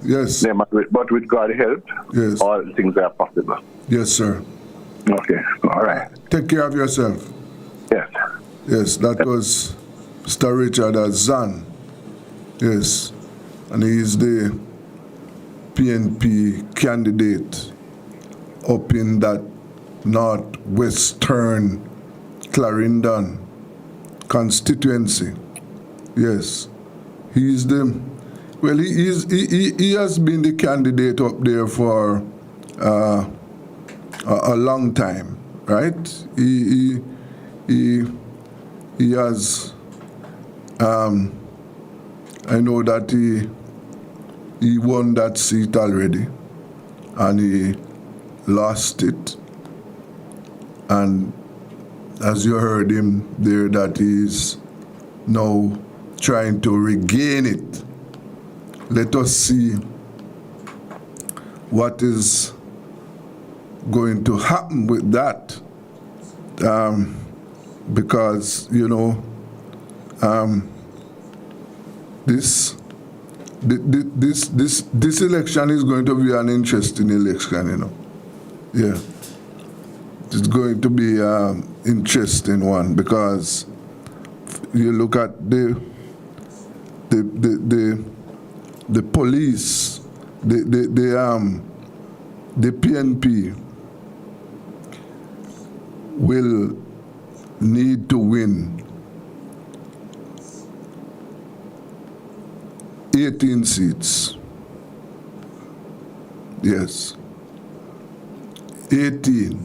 Yes. But with God's help, Yes. all things are possible. Yes, sir. Okay, all right. Take care of yourself. Yes. Yes, that was Mr. Richard Azan. Yes. And he is the PNP candidate up in that northwestern Clarendon constituency. Yes. He is the, well, he has been the candidate up there for a long time, right? He has, I know that he won that seat already, and he lost it. And as you heard him there, that he's now trying to regain it. Let us see what is going to happen with that, because this election is going to be an interesting election. Yeah, it's going to be an interesting one, because you look at the police, the PNP will need to win 18 seats. Yes. 18.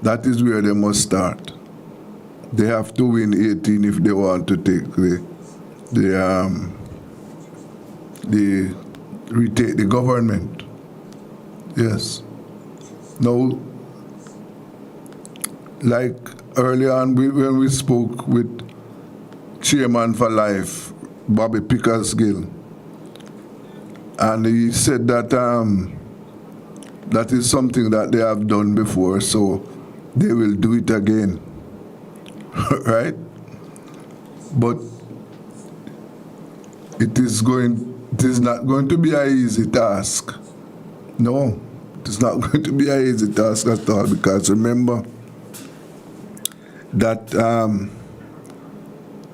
That is where they must start. They have to win 18 if they want to take retake the government. Yes. Now, like earlier on when we spoke with Chairman for Life, Bobby Pickersgill, and he said that that is something that they have done before, so they will do it again. Right? But it is not going to be an easy task. No, it is not going to be an easy task at all, because remember that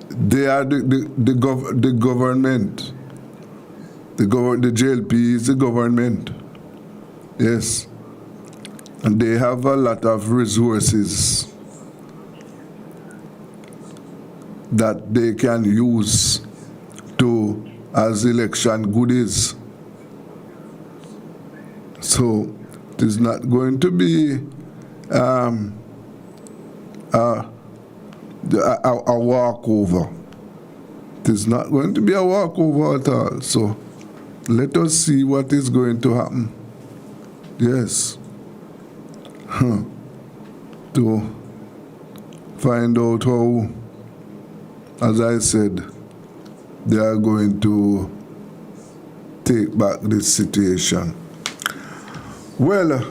they are the government. The JLP is the government. Yes. And they have a lot of resources that they can use to as election goodies. So it is not going to be a walkover. It is not going to be a walkover at all. So let us see what is going to happen. Yes. To find out how, as I said, they are going to take back this situation. Well,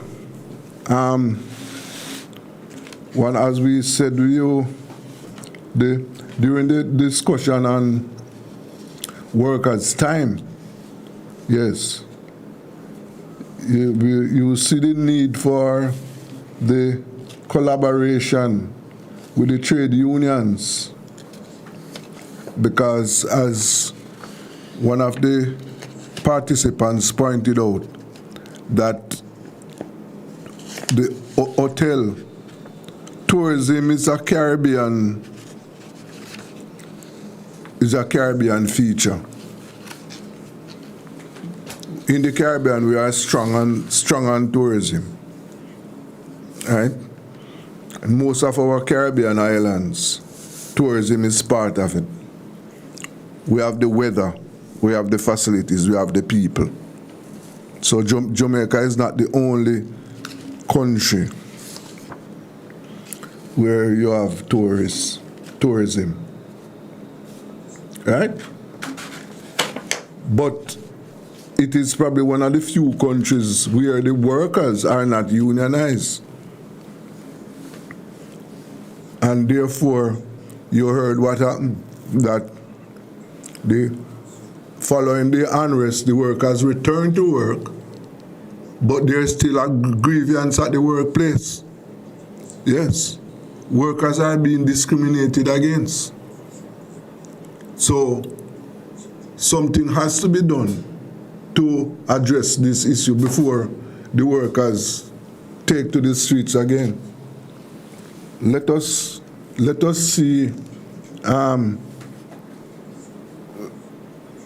as we said to you, during the discussion on workers' time, yes, you see the need for the collaboration with the trade unions, because as one of the participants pointed out, that the hotel tourism is a Caribbean feature. In the Caribbean, we are strong on tourism, right? And most of our Caribbean islands, tourism is part of it. We have the weather, we have the facilities, we have the people. So Jamaica is not the only country where you have tourism, right? But it is probably one of the few countries where the workers are not unionized. And therefore, you heard what happened, that the following the unrest, the workers returned to work, but there's still a grievance at the workplace. Yes, workers are being discriminated against. So something has to be done to address this issue before the workers take to the streets again. Let us see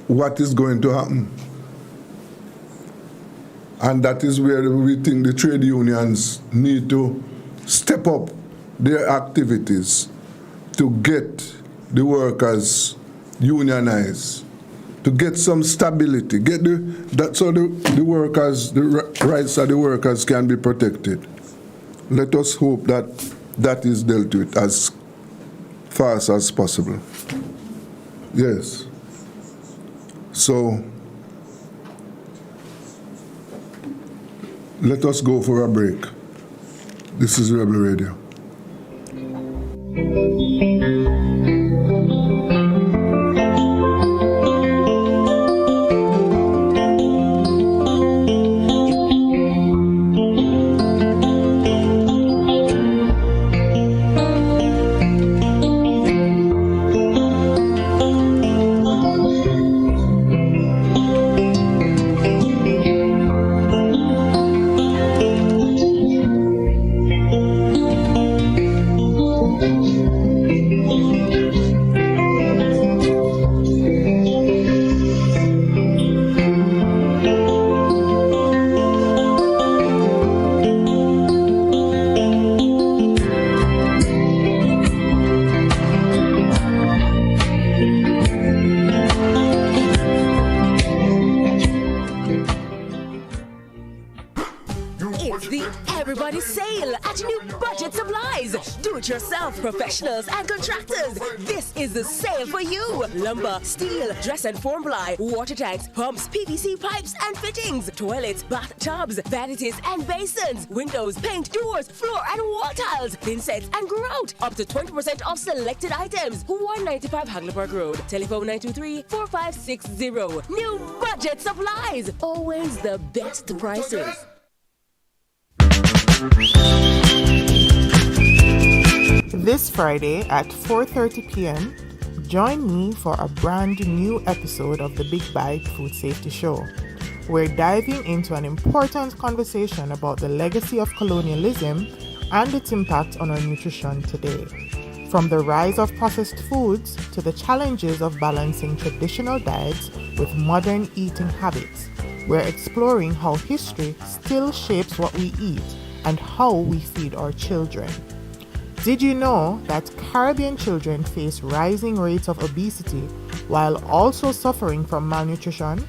what is going to happen. And that is where we think the trade unions need to step up their activities to get the workers unionized, to get some stability, so the workers, the rights of the workers can be protected. Let us hope that that is dealt with as fast as possible. Yes. So let us go for a break. This is Rebel Radio. Professionals and contractors, this is the sale for you. Lumber, steel, dress and form ply, water tanks, pumps, PVC pipes and fittings, toilets, bathtubs, vanities and basins, windows, paint, doors, floor and wall tiles, thin sets and grout. Up to 20% off selected items. 195 Hagleyburg Road. Telephone 923-4560. New budget supplies. Always the best prices. This Friday at 4:30 p.m., join me for a brand new episode of the Big Bite Food Safety Show. We're diving into an important conversation about the legacy of colonialism and its impact on our nutrition today. From the rise of processed foods to the challenges of balancing traditional diets with modern eating habits, we're exploring how history still shapes what we eat and how we feed our children. Did you know that Caribbean children face rising rates of obesity while also suffering from malnutrition?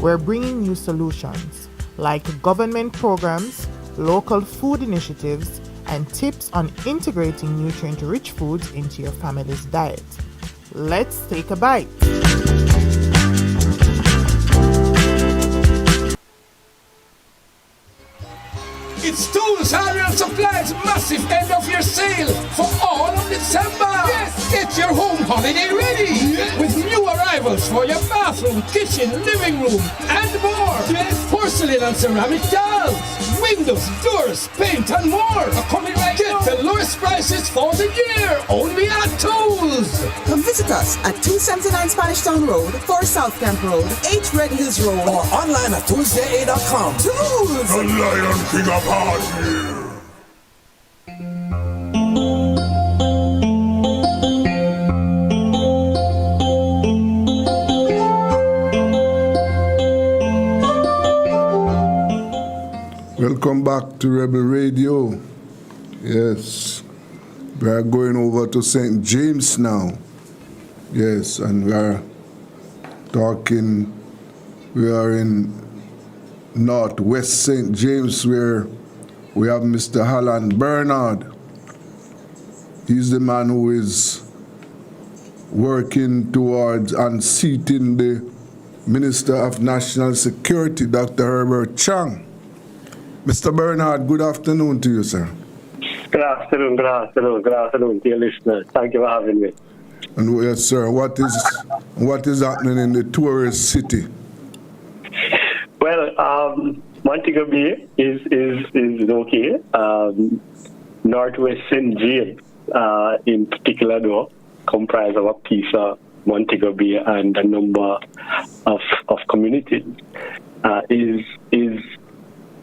We're bringing you solutions like government programs, local food initiatives, and tips on integrating nutrient-rich foods into your family's diet. Let's take a bite. It's Tools, Hardware and Supplies massive end of year sale for all of December. Yes, get your home holiday ready with new arrivals for your bathroom, kitchen, living room, and more. Yes, porcelain and ceramic tiles, windows, doors, paint, and more are coming right now. Get the lowest prices for the year only at Tools. Come visit us at 279 Spanish Town Road, 4 South Camp Road, 8 Red Hills Road, or online at toolsday.com. Tools! The Lion King of Hardware. Welcome back to Rebel Radio. Yes, we are going over to St. James now. Yes, and we are in Northwest St. James where we have Mr. Alan Bernard. He's the man who is working towards unseating the Minister of National Security, Dr. Herbert Chang. Mr. Bernard, good afternoon to you, sir. Good afternoon, dear listeners. Thank you for having me. And yes, sir, what is happening in the tourist city? Well, Montego Bay is okay. Northwest St. James, in particular, though, comprise of a piece of Montego Bay and a number of communities, is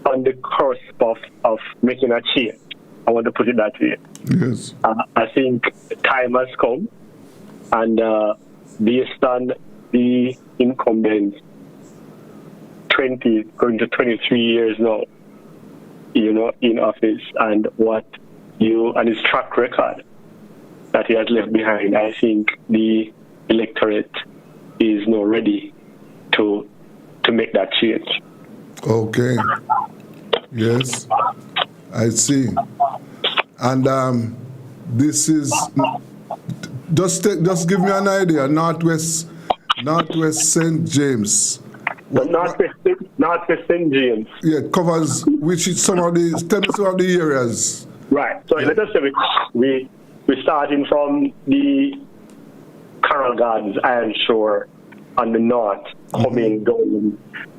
on the cusp of making a change. I want to put it that way. Yes. I think time has come, and based on the incumbent 20 going to 23 years now, in office, and his track record that he has left behind, I think the electorate is now ready to make that change. Okay. Yes, I see. And this is just give me an idea. Northwest St. James. Northwest St. James. Yeah, covers tell me some of the areas. Right. So let us say we're starting from the Carroll Gardens Iron Shore on the north, coming down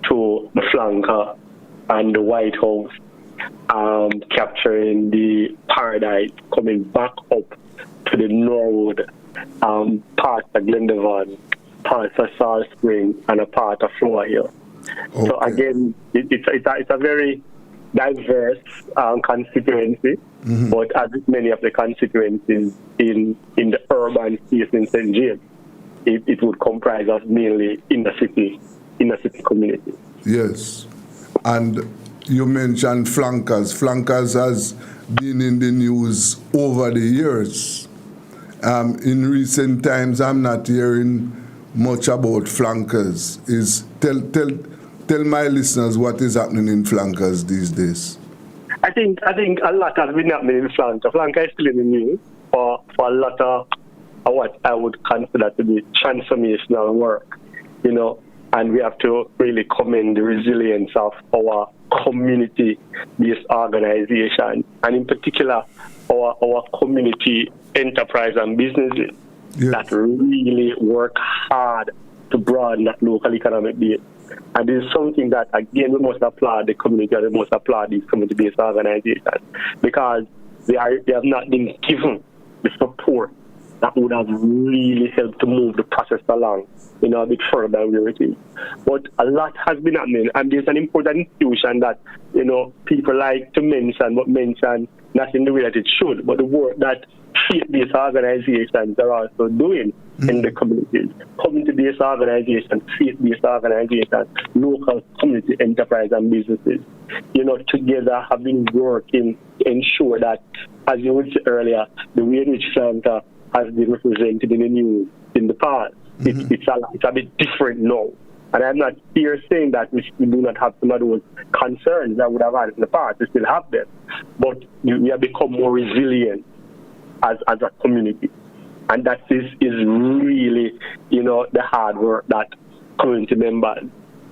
to the flanker and the White House, capturing the Paradise, coming back up to the north, part of Glendevon, part of Salt Spring, and a part of Flower Hill. Okay. So again, it's a very diverse constituency, but as with many of the constituencies in the urban space in St. James, it would comprise of mainly inner city community. Yes. And you mentioned flankers. Flankers has been in the news over the years. In recent times, I'm not hearing much about flankers. Tell my listeners what is happening in flankers these days. I think a lot has been happening in flanker. Flanker is still in the news for a lot of what I would consider to be transformational work, and we have to really commend the resilience of our community-based organization, and in particular our community enterprise and businesses that really work hard to broaden that local economic base. And this is something that, again, we must applaud the community, and we must applaud these community-based organizations, because they have not been given the support that would have really helped to move the process along, a bit further than where it is. But a lot has been happening, and there's an important institution that, people like to mention, but mention not in the way that it should, but the work that faith-based organizations are also doing in the communities. Community-based organizations, faith-based organizations, local community enterprise and businesses, together have been working to ensure that, as you would say earlier, the way in which Santa has been represented in the news in the past, it's a bit different now. And I'm not here saying that we do not have some of those concerns that would have had in the past. We still have them. But we have become more resilient as a community. And that is really, the hard work that community members,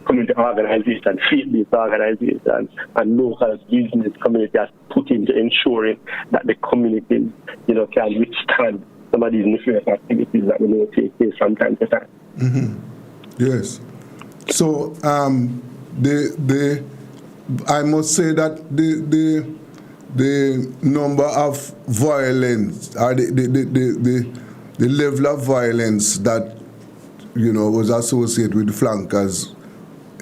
community organizations, faith-based organizations, and local business community has put into ensuring that the communities, can withstand some of these nefarious activities that we know take place from time to time. Yes. So, I must say that the number of violence, or the level of violence that was associated with flankers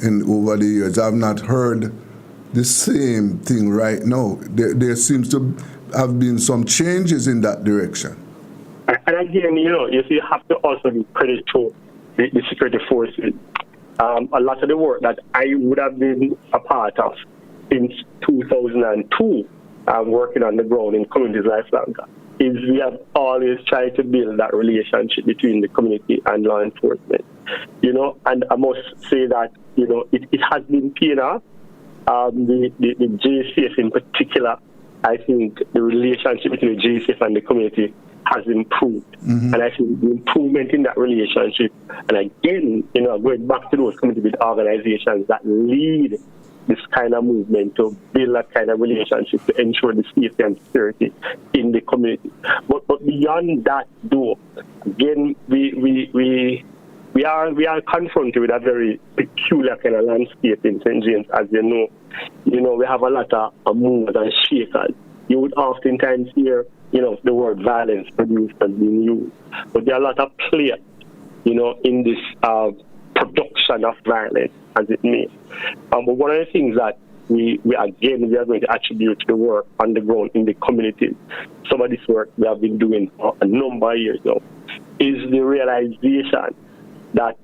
over the years, I've not heard the same thing right now. There seems to have been some changes in that direction. And again, you have to also give credit to the security forces. A lot of the work that I would have been a part of since 2002, working on the ground in communities like Flanker, is we have always tried to build that relationship between the community and law enforcement. And I must say that, it has been paying off. The JCF in particular, I think the relationship between the JCF and the community has improved. And I think the improvement in that relationship, and again, going back to those community organizations that lead this kind of movement to build that kind of relationship to ensure the safety and security in the community. But beyond that, though, again, we are confronted with a very peculiar kind of landscape in St. James, as you know. You know, we have a lot of movers and shakers. You would oftentimes hear, you know, the word violence produced and being used. But there are a lot of players, you know, in this production of violence, as it may. But one of the things that we are going to attribute to the work on the ground in the communities, some of this work we have been doing for a number of years now, is the realization that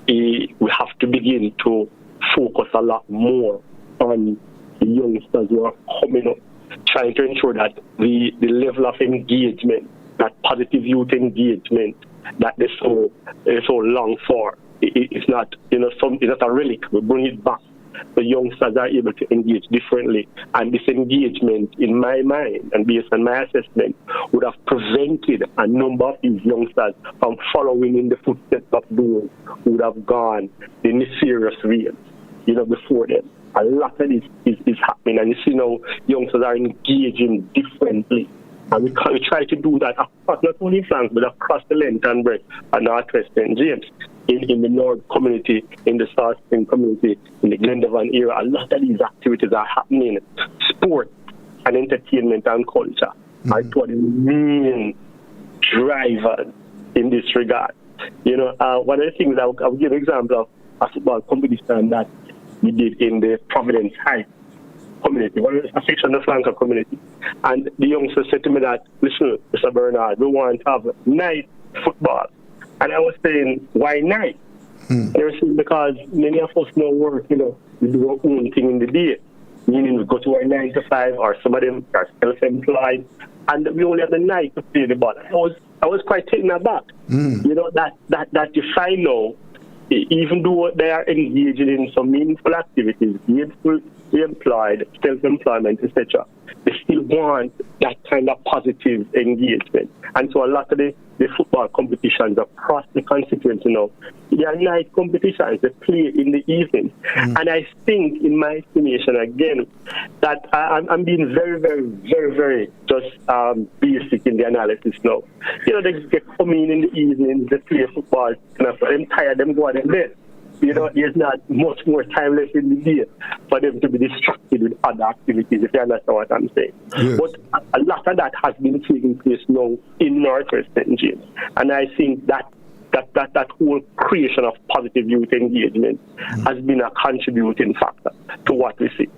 we have to begin to focus a lot more on the youngsters who are coming up, trying to ensure that the level of engagement, that positive youth engagement that they so long for, it's not, you know, it's not a relic. We bring it back. The youngsters are able to engage differently, and this engagement, in my mind and based on my assessment, would have prevented a number of these youngsters from following in the footsteps of those who would have gone the nefarious ways, you know, before them. A lot of this is happening, and you see now youngsters are engaging differently. And we try to do that across not only flanks, but across the length and breadth of Northwest St. James, in the North community, in the South Spring community, in the Glendevon area. A lot of these activities are happening. Sport and entertainment and culture are two of the main drivers in this regard. You know, one of the things I'll give an example of a football competition that we did in the Providence Heights community, a section of the flanker community. And the youngster said to me that, listen, Mr. Bernard, we want to have night football. And I was saying, why night? They were saying, because many of us now work, you know, we do our own thing in the day. Meaning we go to our 9 to 5, or some of them are self-employed, and we only have the night to play the ball. I was quite taken aback. You know, that you find now, even though they are engaging in some meaningful activities, gainfully employed, self-employment, etc., they still want that kind of positive engagement. And so a lot of the football competitions across the constituency now, they are night competitions. They play in the evening. And I think, in my estimation, again, that I'm being very, very, very, very just basic in the analysis now. You know, they come in the evening, they play football, they're tired, them go to bed. You know, there's not much more time left in the day for them to be distracted with other activities, if you understand what I'm saying. Yes. But a lot of that has been taking place now in Northwest St. James. And I think that whole creation of positive youth engagement has been a contributing factor to what we see.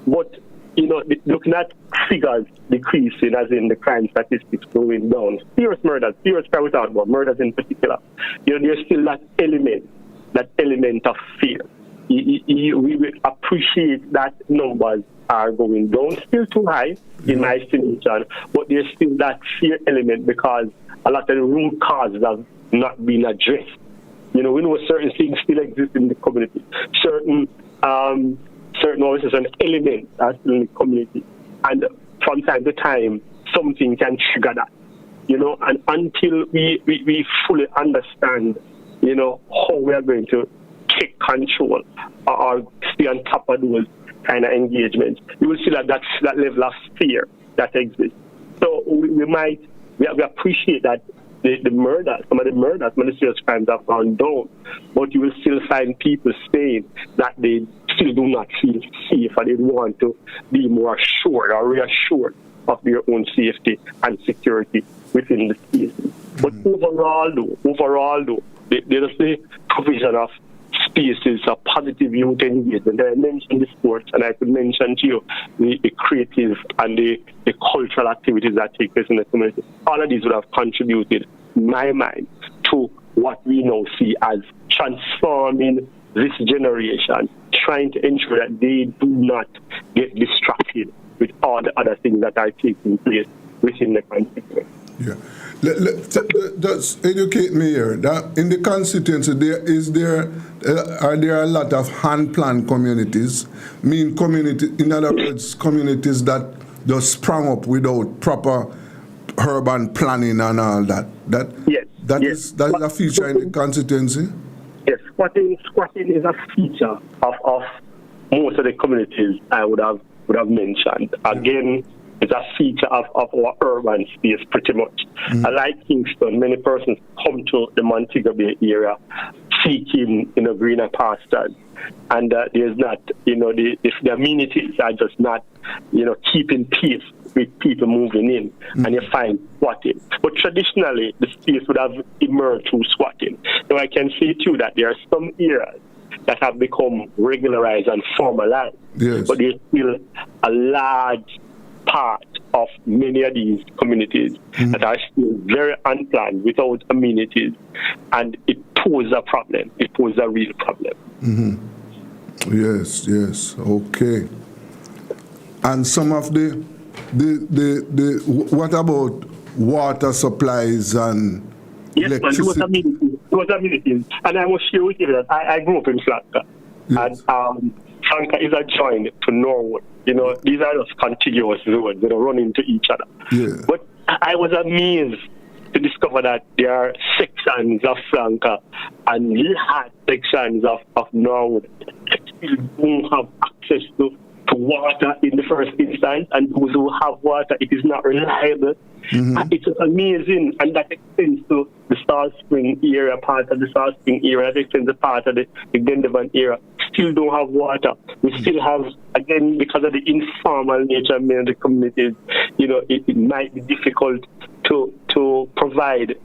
But, you know, looking at figures decreasing, as in the crime statistics going down, serious murders, serious crime without about murders in particular, you know, there's still that element of fear. We appreciate that numbers are going down, still too high in my estimation, but there's still that fear element because a lot of the root causes have not been addressed. You know, we know certain things still exist in the community, certain voices and elements are still in the community, and from time to time, something can trigger that. You know, and until we fully understand, you know, how we are going to take control or stay on top of those kind of engagements, you will see that level of fear that exists. So we appreciate that some of the serious crimes have gone down, but you will still find people saying that they still do not feel safe and they want to be more assured or reassured of their own safety and security within the spaces. But overall though, there is the provision of spaces of positive youth engagement. I mentioned the sports, and I could mention to you the creative and the cultural activities that take place in the community. All of these would have contributed, in my mind, to what we now see as transforming this generation, trying to ensure that they do not get distracted with all the other things that are taking place within the constituency. Yeah. Just educate me here. That in the constituency, are there a lot of hand-planned communities? In other words, communities that just sprang up without proper urban planning and all that. That is a feature in the constituency. Yes, squatting is a feature of most most of the communities I would have mentioned. Again, it's a feature of our urban space pretty much. Like Kingston, many persons come to the Montego Bay area seeking, greener pastures. And there's not, the amenities are just not, keeping pace with people moving in, and you find squatting. But traditionally, the space would have emerged through squatting. Now, I can say too that there are some areas that have become regularized and formalized, but there's still a large part of many of these communities that are still very unplanned, without amenities, and it poses a problem. It poses a real problem. Yes, okay. And some of the what about water supplies and electricity? Those amenities. And I must share with you that I grew up in Flanker. Yes. And Flanker is adjoined to Norwood. These are just contiguous roads that run into each other. Yeah. But I was amazed to discover that there are sections of Flanker and large sections of Norwood that still don't have access to water in the first instance, and those who have water, it is not reliable. It's amazing, and that extends to the Salt Spring area, part of the Salt Spring area, that extends to part of the Gendevon area. Still don't have water. We still have, again, because of the informal nature of many of the communities, it might be difficult to provide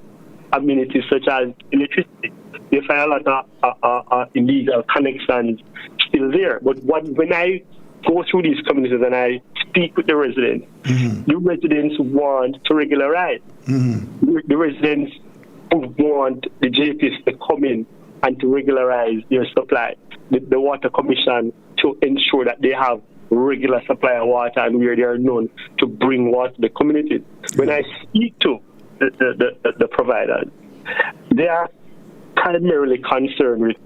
amenities such as electricity. You find a lot of illegal connections still there. But when I go through these communities and I speak with the residents, the residents want to regularize. The residents want the JPs to come in and to regularize their supply. The Water Commission to ensure that they have regular supply of water and where they are known to bring water to the communities. When I speak to the providers, they are primarily concerned with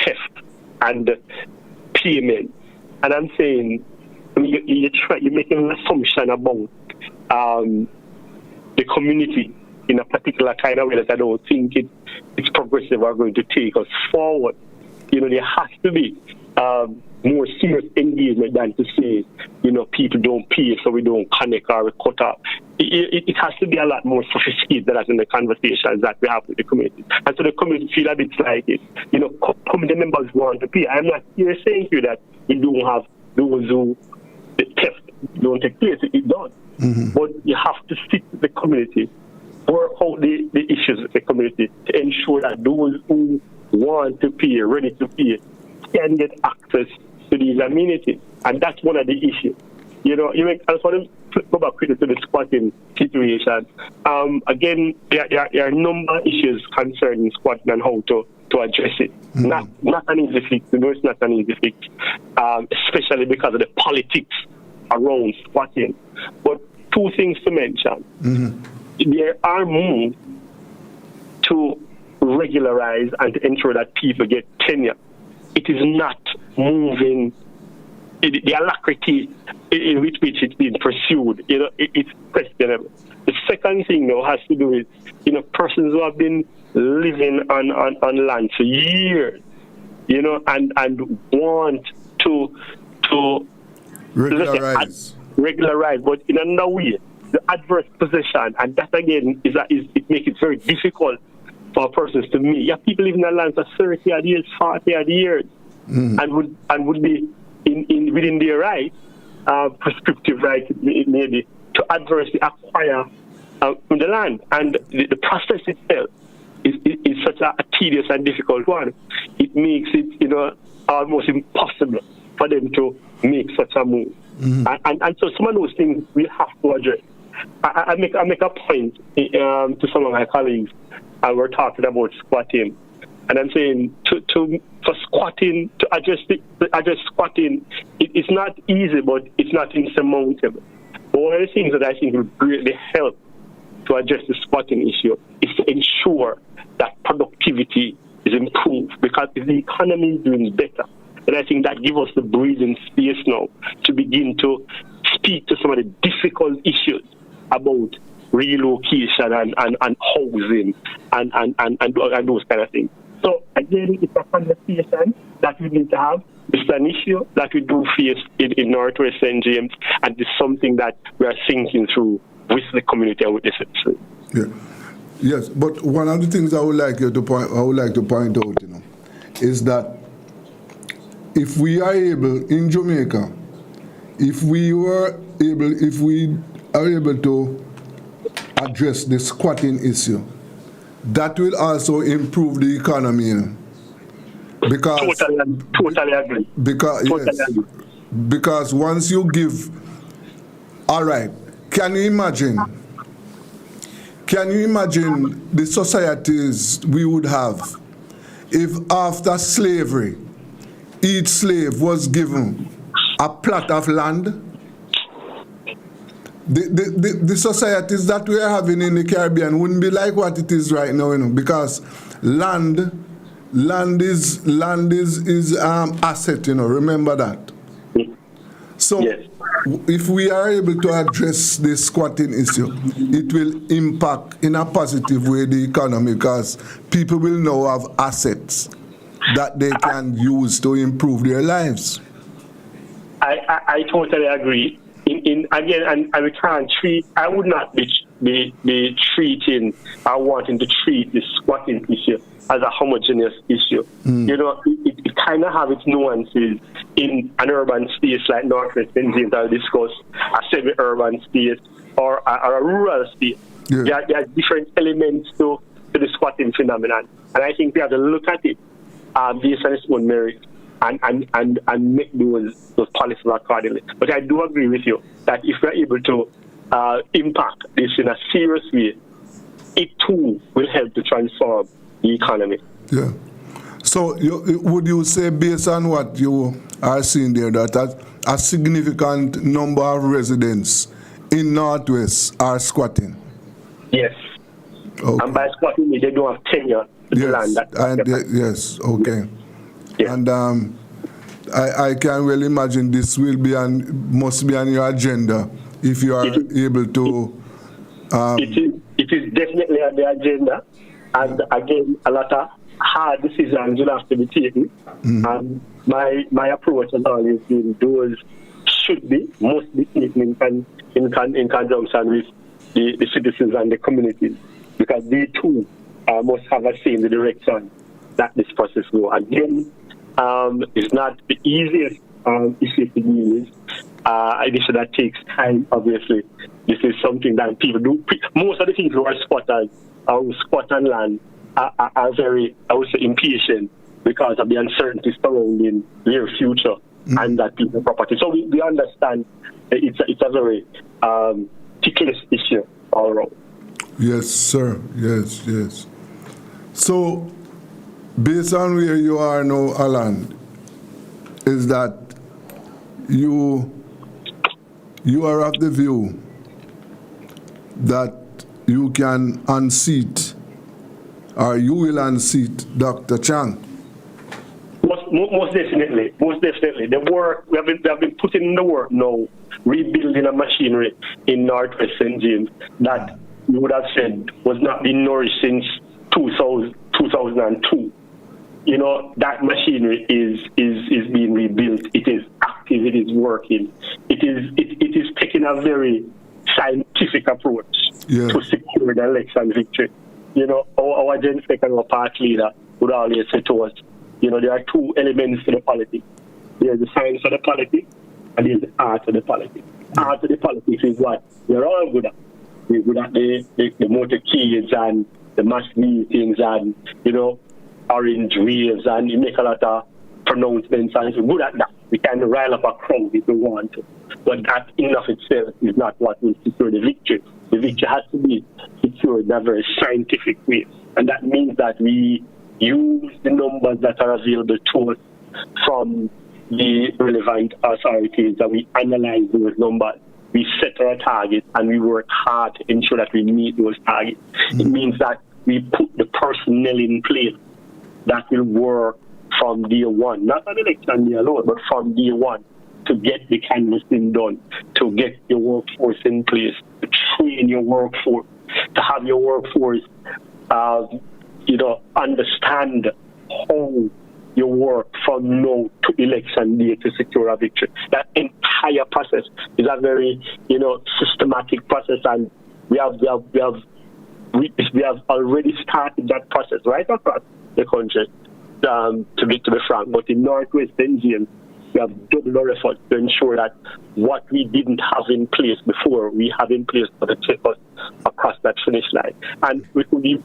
theft and payment. And I'm saying, you're making an assumption about the community in a particular kind of way that I don't think it's progressive or going to take us forward. There has to be more serious engagement than to say, people don't pay so we don't connect or we cut off. It has to be a lot more sophisticated than that in the conversations that we have with the community. And so the community feel a bit like it. Community members want to pay. I'm not here saying to you that we don't have those who the theft don't take place. It does. But you have to sit with the community, work out the issues with the community to ensure that those who want to pay, ready to pay, can get access to these amenities. And that's one of the issues. I just want to go back quickly to the squatting situation. Again, there are a number of issues concerning squatting and how to address it. Not an easy fix. It's not an easy fix, especially because of the politics around squatting. But two things to mention. There are moves to regularize and to ensure that people get tenure. It is not moving. The alacrity in which it's being pursued, it's questionable. The second thing, though, has to do with, persons who have been living on land for years, and want to regularize, but in another way, the adverse possession, and that again it makes it very difficult for persons to meet. You have people living on land for 30 odd years, 40 odd years, and would be within their right, prescriptive right, maybe, to adversely acquire the land. And the process itself is such a tedious and difficult one. It makes it, almost impossible for them to make such a move. And so some of those things we have to address. I make a point to some of my colleagues, and we're talking about squatting. And I'm saying for squatting, to address squatting, it's not easy, but it's not insurmountable. But one of the things that I think will greatly help to address the squatting issue is to ensure that productivity is improved, because if the economy is doing better, then I think that gives us the breathing space now to begin to speak to some of the difficult issues about relocation and housing and those kind of things. So again, it's a conversation that we need to have. It's an issue that we do face in Northwest St. James, and it's something that we are thinking through with the community and with the citizens. Yeah. Yes, but one of the things I would like to point out, is that if we are able in Jamaica, if we are able to address the squatting issue, that will also improve the economy. Because Totally agree. Because once you give, all right, can you imagine the societies we would have if after slavery, each slave was given a plot of land? The societies that we are having in the Caribbean wouldn't be like what it is right now, because land is asset, remember that. So yes. If we are able to address this squatting issue, it will impact in a positive way the economy, because people will now have assets that they can use to improve their lives. I totally agree. Again, and we can't treat. I would not be treating. I wanting to treat the squatting issue as a homogeneous issue. It kind of have its nuances in an urban space like Northwest St. James that we discuss, a semi-urban space or a rural space. Yeah. There are different elements to the squatting phenomenon, and I think we have to look at it based on its own merit and make those policies accordingly. But I do agree with you that if we're able to impact this in a serious way, it too will help to transform the economy. Yeah. So would you say, based on what you are seeing there, that a significant number of residents in Northwest are squatting? Yes. Okay. And by squatting, they don't have tenure to the land. Yes, okay. Yeah. And I can well imagine this must be on your agenda if you are able to. It is definitely on the agenda, and again, a lot of hard decisions will have to be taken. And my approach has always been those must be taken in conjunction with the citizens and the communities, because they too must have a say in the direction that this process goes. Again, it's not the easiest issue to deal with. An issue that takes time, obviously. This is something that people do. Most of the people who are squatters or who squat on land are very, I would say, impatient because of the uncertainty surrounding their future and that piece of property. So we understand it's a very ticklish issue all around. Yes, sir. Yes. So, based on where you are now, Alan, is that you are of the view that you can unseat, or you will unseat Dr. Chang? Most definitely. The work we have been putting in the work now, rebuilding a machinery in Northwest St. James that you would have said was not being nourished since 2002. That machinery is being rebuilt. It is active. It is working. It is taking a very scientific approach to secure the election victory. Our Gen Second, our party leader, would always say to us, there are two elements to the politics. There's the science of the politics, and there's the art of the politics. Art of the politics is what we're all good at. We're good at the motorcades and the mass meetings and, orange waves, and you make a lot of pronouncements, and we're good at that. We can rile up a crowd if we want to. But that in of itself is not what will secure the victory. The victory has to be secured in a very scientific way. And that means that we use the numbers that are available to us from the relevant authorities, that we analyze those numbers. We set our targets and we work hard to ensure that we meet those targets. It means that we put the personnel in place that will work from day one, not on election day alone, but from day one, to get the canvassing done, to get your workforce in place, to train your workforce, to have your workforce, understand how you work from now to election day to secure a victory. That entire process is a very, systematic process, and we have already started that process right across the country, to be frank. But in Northwest Benjamin, we have doubled our efforts to ensure that what we didn't have in place before, we have in place for the take us across that finish line. And we could use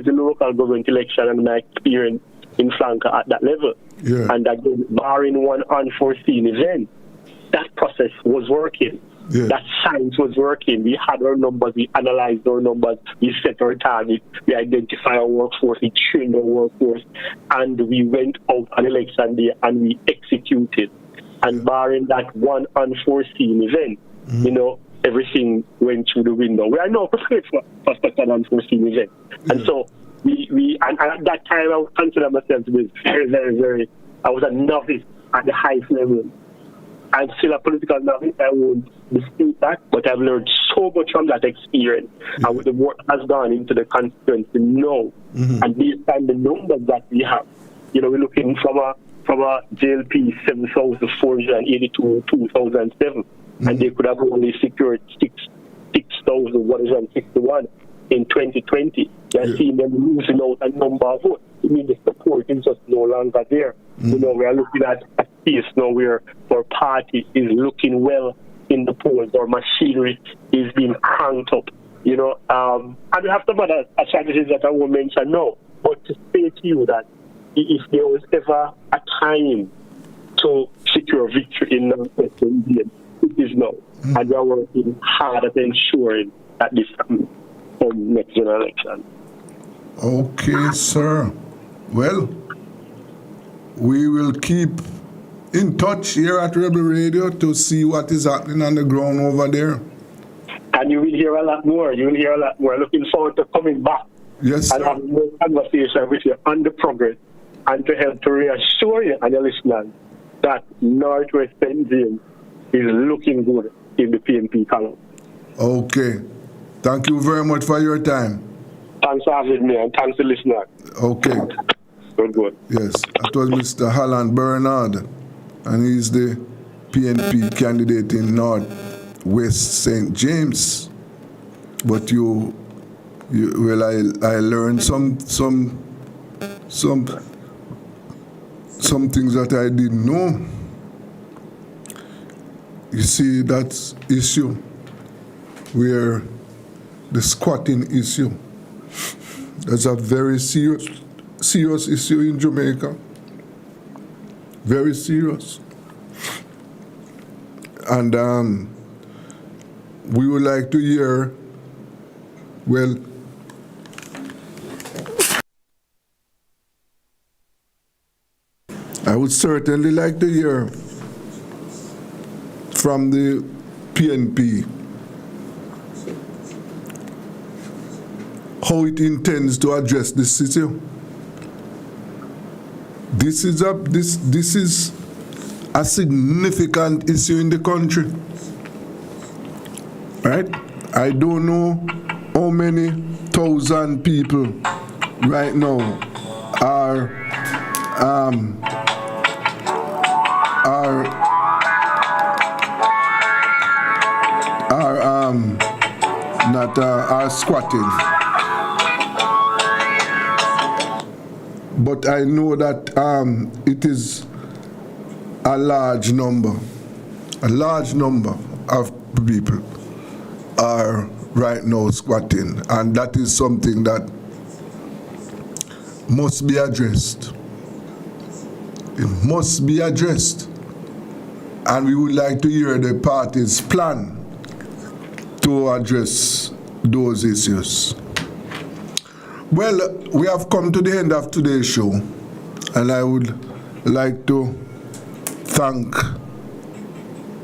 the local government election and my experience in Flanker at that level. Yeah. And again, barring one unforeseen event, that process was working. Yeah. That science was working. We had our numbers, we analyzed our numbers, we set our targets, we identified our workforce, we trained our workforce, and we went out on election day and we executed. And barring that one unforeseen event, everything went through the window. We are now prepared for such an unforeseen event. And so and at that time I would consider myself to be very, very, very, I was a novice at the highest level. I'm still a political novice, I won't dispute that, but I've learned so much from that experience. And with the work that has gone into the constituency now, and based on the numbers that we have, we're looking from a JLP 7,482 2007, and they could have only secured 6,161 in 2020. They're seeing them losing out a number of votes. It means the support is just no longer there. We are looking at a space now where our party is looking well in the polls. Our machinery is being cranked up. And we have some other strategies that I won't mention now. But to say to you that if there was ever a time to secure victory in Northwest Indian, it is now. And we are working hard at ensuring that this happens from next general election. Okay, sir. Well, we will keep in touch here at Rebel Radio to see what is happening on the ground over there. And you will hear a lot more. Looking forward to coming back. Yes, sir. And having more conversation with you on the progress and to help to reassure you and your listeners that Northwest Benjamin is looking good in the PNP column. Okay. Thank you very much for your time. Thanks for having me, and thanks to listeners. Okay. Good. Yes, that was Mr. Holland Bernard, and he's the PNP candidate in North West St. James. But I learned some things that I didn't know. You see, that issue where the squatting issue, that's a very serious issue in Jamaica. Very serious. And we would like to hear, I would certainly like to hear from the PNP how it intends to address this issue. This is a significant issue in the country, right? I don't know how many thousand people right now are squatting. But I know that it is a large number of people are right now squatting, and that is something that must be addressed. It must be addressed, and we would like to hear the party's plan to address those issues. Well, we have come to the end of today's show, and I would like to thank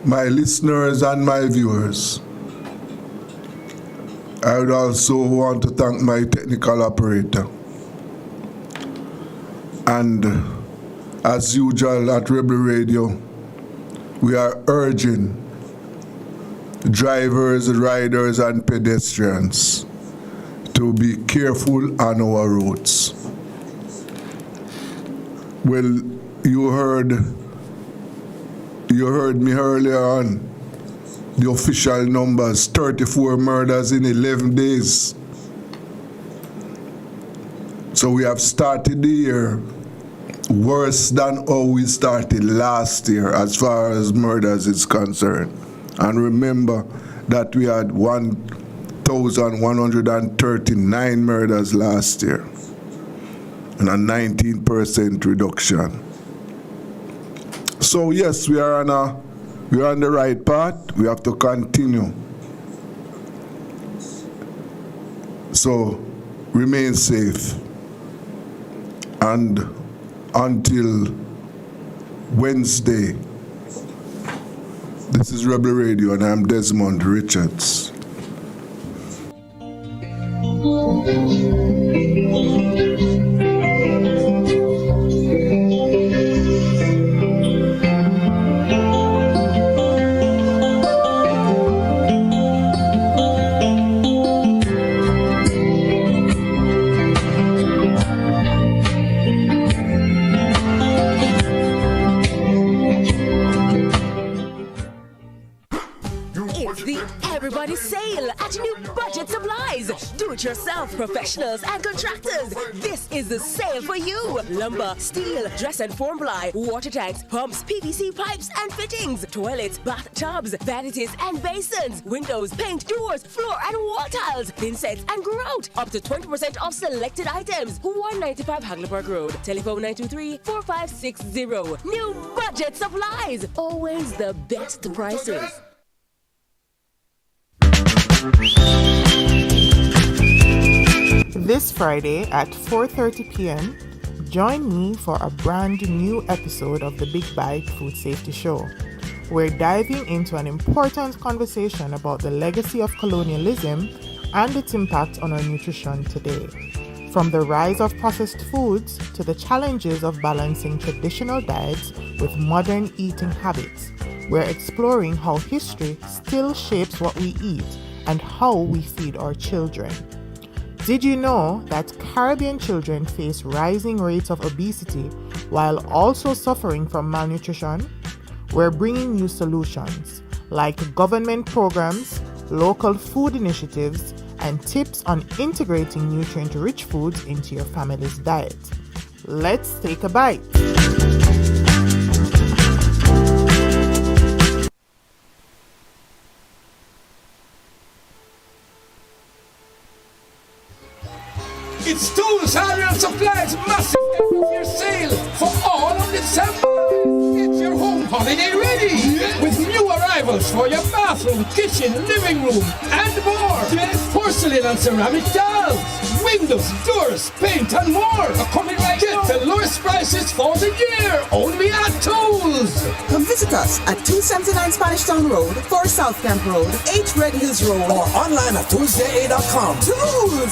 my listeners and my viewers. I would also want to thank my technical operator. And as usual at Rebel Radio, we are urging drivers, riders, and pedestrians to be careful on our roads. Well, you heard me earlier on. The official numbers, 34 murders in 11 days. So we have started the year worse than how we started last year as far as murders is concerned. And remember that we had 1,139 murders last year and a 19% reduction. So yes, we are on the right path. We have to continue. So remain safe. And until Wednesday, this is Rebel Radio and I'm Desmond Richards. Everybody sale at New Budget Supplies. Do-it-yourself professionals and contractors. This is the sale for you. Lumber, steel, dress and form ply, water tanks, pumps, PVC pipes and fittings, toilets, bathtubs, vanities and basins, windows, paint, doors, floor and wall tiles, thin sets and grout. Up to 20% off selected items. 195 Hagley Park Road. Telephone 923-4560. New Budget Supplies. Always the best prices. This Friday at 4:30 p.m., join me for a brand new episode of the Big Bite Food Safety Show. We're diving into an important conversation about the legacy of colonialism and its impact on our nutrition today. From the rise of processed foods to the challenges of balancing traditional diets with modern eating habits, we're exploring how history still shapes what we eat and how we feed our children. Did you know that Caribbean children face rising rates of obesity while also suffering from malnutrition? We're bringing you solutions like government programs, local food initiatives, and tips on integrating nutrient-rich foods into your family's diet. Let's take a bite. It's Tools, Hardware and Supplies massive end of year sale for all of December. Get your home holiday ready with new arrivals for your bathroom, kitchen, living room, and more. Porcelain and ceramic tiles, windows, doors, paint, and more are coming right now. Get the lowest prices for the year only at Tools. Come visit us at 279 Spanish Town Road, 4 South Camp Road, 8 Red Hills Road, or online at toolsja.com. Tools!